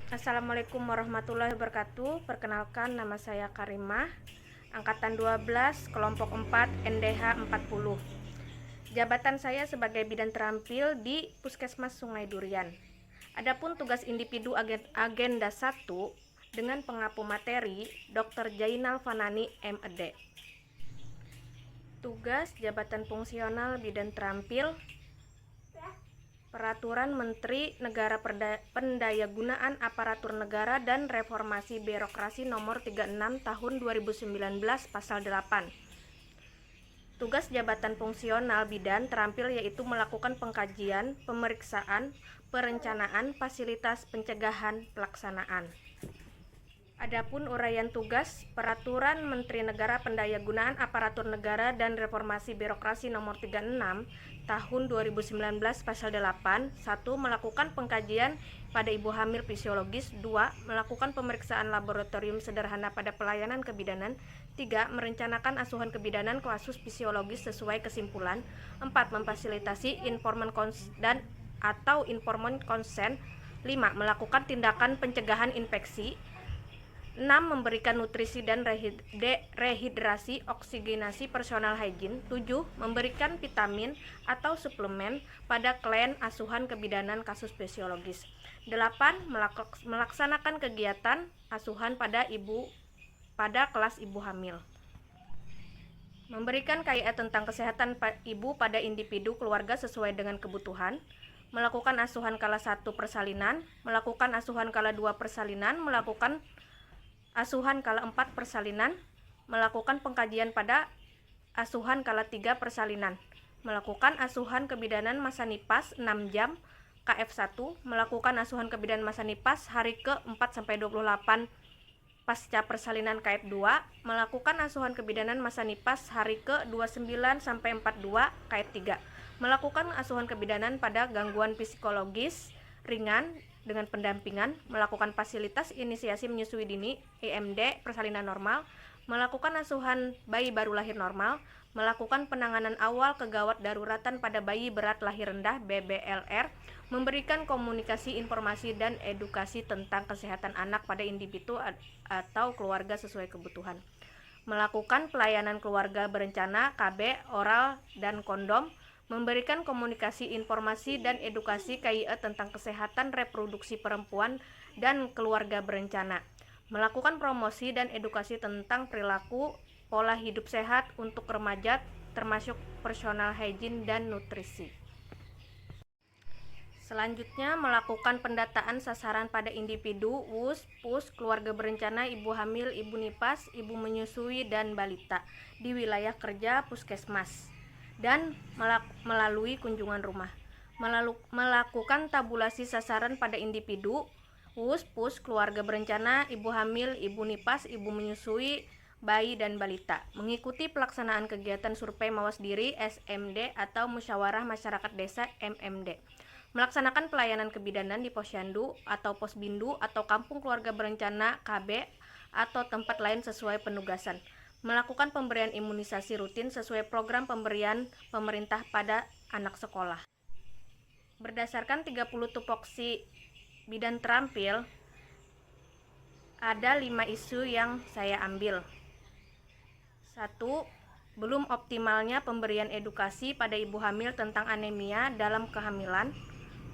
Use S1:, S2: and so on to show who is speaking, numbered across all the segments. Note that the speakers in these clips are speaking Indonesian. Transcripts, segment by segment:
S1: Assalamualaikum warahmatullahi wabarakatuh. Perkenalkan, nama saya Karimah, angkatan 12, kelompok 4, NDH 40. Jabatan saya sebagai bidan terampil di Puskesmas Sungai Durian. Adapun tugas individu agenda 1 dengan pengapu materi Dr. Jainal Fanani M.Ed. Tugas jabatan fungsional bidan terampil Peraturan Menteri Negara Pendayagunaan Aparatur Negara dan Reformasi Birokrasi Nomor 36 Tahun 2019 Pasal 8. Tugas jabatan fungsional bidan terampil yaitu melakukan pengkajian, pemeriksaan, perencanaan, fasilitas, pencegahan, pelaksanaan. Adapun uraian tugas Peraturan Menteri Negara Pendayagunaan Aparatur Negara dan Reformasi Birokrasi Nomor 36 Tahun 2019 Pasal 8. 1. Melakukan pengkajian pada ibu hamil fisiologis. 2. Melakukan pemeriksaan laboratorium sederhana pada pelayanan kebidanan. 3. Merencanakan asuhan kebidanan kasus fisiologis sesuai kesimpulan. 4. Memfasilitasi informan dan atau informan konsen. 5. Melakukan tindakan pencegahan infeksi. 6. Memberikan nutrisi dan rehidrasi oksigenasi personal hygiene. 7. Memberikan vitamin atau suplemen pada klien asuhan kebidanan kasus fisiologis. 8. Melaksanakan kegiatan asuhan pada kelas ibu hamil. Memberikan KIA tentang kesehatan ibu pada individu keluarga sesuai dengan kebutuhan. Melakukan asuhan kala 1 persalinan, melakukan asuhan kala 2 persalinan, melakukan asuhan kala 4 persalinan, melakukan pengkajian pada asuhan kala 3 persalinan, melakukan asuhan kebidanan masa nipas 6 jam KF1, melakukan asuhan kebidanan masa nipas hari ke-4-28 pasca persalinan KF2, melakukan asuhan kebidanan masa nipas hari ke-29-42 KF3, melakukan asuhan kebidanan pada gangguan psikologis ringan dengan pendampingan, melakukan fasilitas inisiasi menyusui dini IMD persalinan normal, melakukan asuhan bayi baru lahir normal, melakukan penanganan awal kegawat daruratan pada bayi berat lahir rendah BBLR, memberikan komunikasi informasi dan edukasi tentang kesehatan anak pada individu atau keluarga sesuai kebutuhan, melakukan pelayanan keluarga berencana KB, oral, dan kondom, memberikan komunikasi informasi dan edukasi KIE tentang kesehatan reproduksi perempuan dan keluarga berencana, melakukan promosi dan edukasi tentang perilaku pola hidup sehat untuk remaja termasuk personal hygiene dan nutrisi. Selanjutnya, melakukan pendataan sasaran pada individu, WUS, PUS, keluarga berencana, ibu hamil, ibu nipas, ibu menyusui, dan balita di wilayah kerja puskesmas, dan melalui kunjungan rumah. Melakukan tabulasi sasaran pada individu, WUS, PUS, keluarga berencana, ibu hamil, ibu nipas, ibu menyusui, bayi, dan balita. Mengikuti pelaksanaan kegiatan survei mawas diri SMD atau musyawarah masyarakat desa MMD. Melaksanakan pelayanan kebidanan di posyandu atau posbindu atau kampung keluarga berencana KB atau tempat lain sesuai penugasan. Melakukan pemberian imunisasi rutin sesuai program pemberian pemerintah pada anak sekolah. Berdasarkan 30 tupoksi bidan terampil, ada 5 isu yang saya ambil. 1. Belum optimalnya pemberian edukasi pada ibu hamil tentang anemia dalam kehamilan.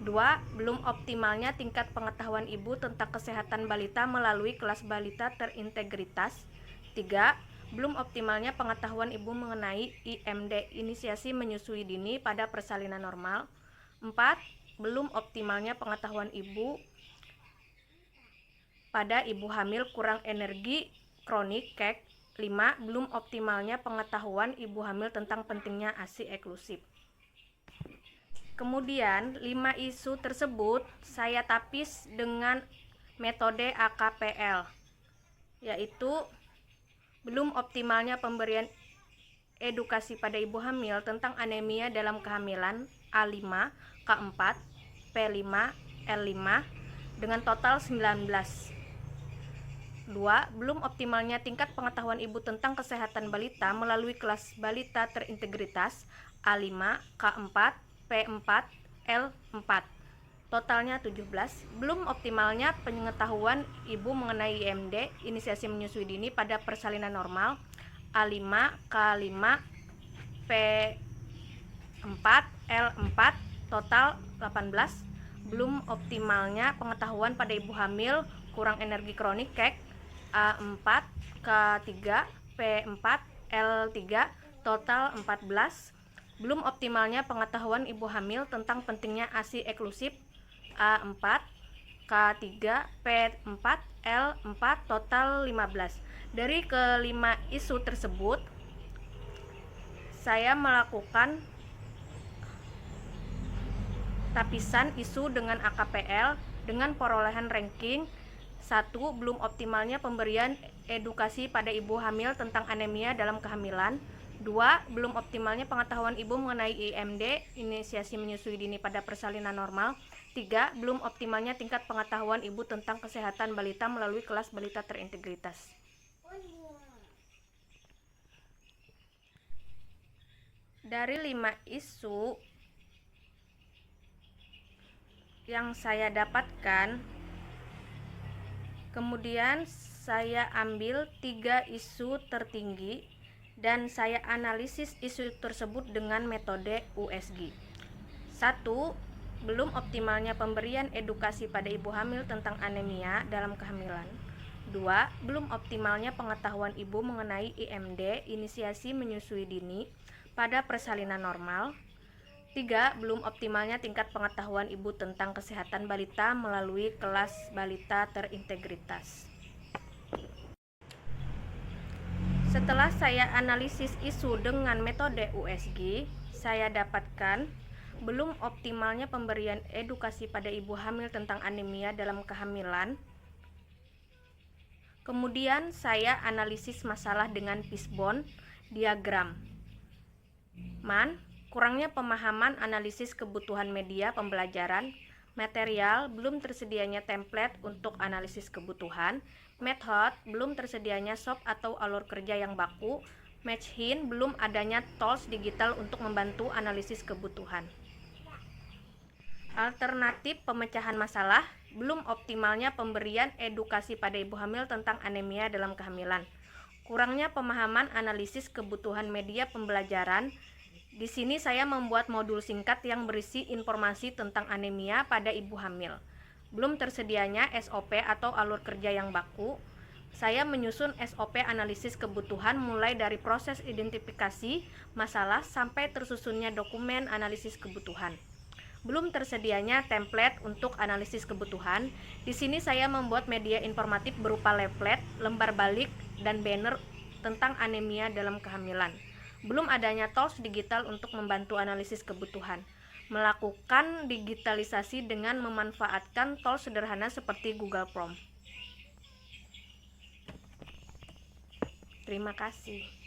S1: 2. Belum optimalnya tingkat pengetahuan ibu tentang kesehatan balita melalui kelas balita terintegritas. 3. Belum optimalnya pengetahuan ibu mengenai IMD inisiasi menyusui dini pada persalinan normal. 4. Belum optimalnya pengetahuan ibu pada ibu hamil kurang energi kronik KEK. 5. Belum optimalnya pengetahuan ibu hamil tentang pentingnya ASI eksklusif. Kemudian 5 isu tersebut saya tapis dengan metode AKPL, yaitu belum optimalnya pemberian edukasi pada ibu hamil tentang anemia dalam kehamilan A5, K4, P5, L5 dengan total 19. 2. Belum optimalnya tingkat pengetahuan ibu tentang kesehatan balita melalui kelas balita terintegritas A5, K4, P4, L4 totalnya 17. Belum optimalnya pengetahuan ibu mengenai IMD, inisiasi menyusui dini pada persalinan normal, A5, K5, P4, L4, total 18. Belum optimalnya pengetahuan pada ibu hamil kurang energi kronik KEK, A4, K3, P4, L3, total 14. Belum optimalnya pengetahuan ibu hamil tentang pentingnya ASI eksklusif, A4, K3, P4, L4, total 15. Dari kelima isu tersebut, saya melakukan tapisan isu dengan AKPL dengan perolehan ranking. 1. Belum optimalnya pemberian edukasi pada ibu hamil tentang anemia dalam kehamilan. 2. Belum optimalnya pengetahuan ibu mengenai IMD, inisiasi menyusui dini pada persalinan normal. 3. Belum optimalnya tingkat pengetahuan ibu tentang kesehatan balita melalui kelas balita terintegritas. Dari 5 isu yang saya dapatkan, kemudian saya ambil 3 isu tertinggi dan saya analisis isu tersebut dengan metode USG. 1. Belum optimalnya pemberian edukasi pada ibu hamil tentang anemia dalam kehamilan. 2. Belum optimalnya pengetahuan ibu mengenai IMD, inisiasi menyusui dini, pada persalinan normal. 3. Belum optimalnya tingkat pengetahuan ibu tentang kesehatan balita melalui kelas balita terintegritas. Setelah saya analisis isu dengan metode USG, saya dapatkan belum optimalnya pemberian edukasi pada ibu hamil tentang anemia dalam kehamilan. Kemudian saya analisis masalah dengan fishbone diagram. Kurangnya pemahaman analisis kebutuhan media pembelajaran, material, belum tersedianya template untuk analisis kebutuhan, method, belum tersedianya SOP atau alur kerja yang baku, matching, belum adanya tools digital untuk membantu analisis kebutuhan. Alternatif pemecahan masalah, belum optimalnya pemberian edukasi pada ibu hamil tentang anemia dalam kehamilan. Kurangnya pemahaman analisis kebutuhan media pembelajaran. Di sini saya membuat modul singkat yang berisi informasi tentang anemia pada ibu hamil. Belum tersedianya SOP atau alur kerja yang baku. Saya menyusun SOP analisis kebutuhan mulai dari proses identifikasi masalah sampai tersusunnya dokumen analisis kebutuhan. Belum tersedianya template untuk analisis kebutuhan. Di sini saya membuat media informatif berupa leaflet, lembar balik, dan banner tentang anemia dalam kehamilan. Belum adanya tools digital untuk membantu analisis kebutuhan. Melakukan digitalisasi dengan memanfaatkan tools sederhana seperti Google Form. Terima kasih.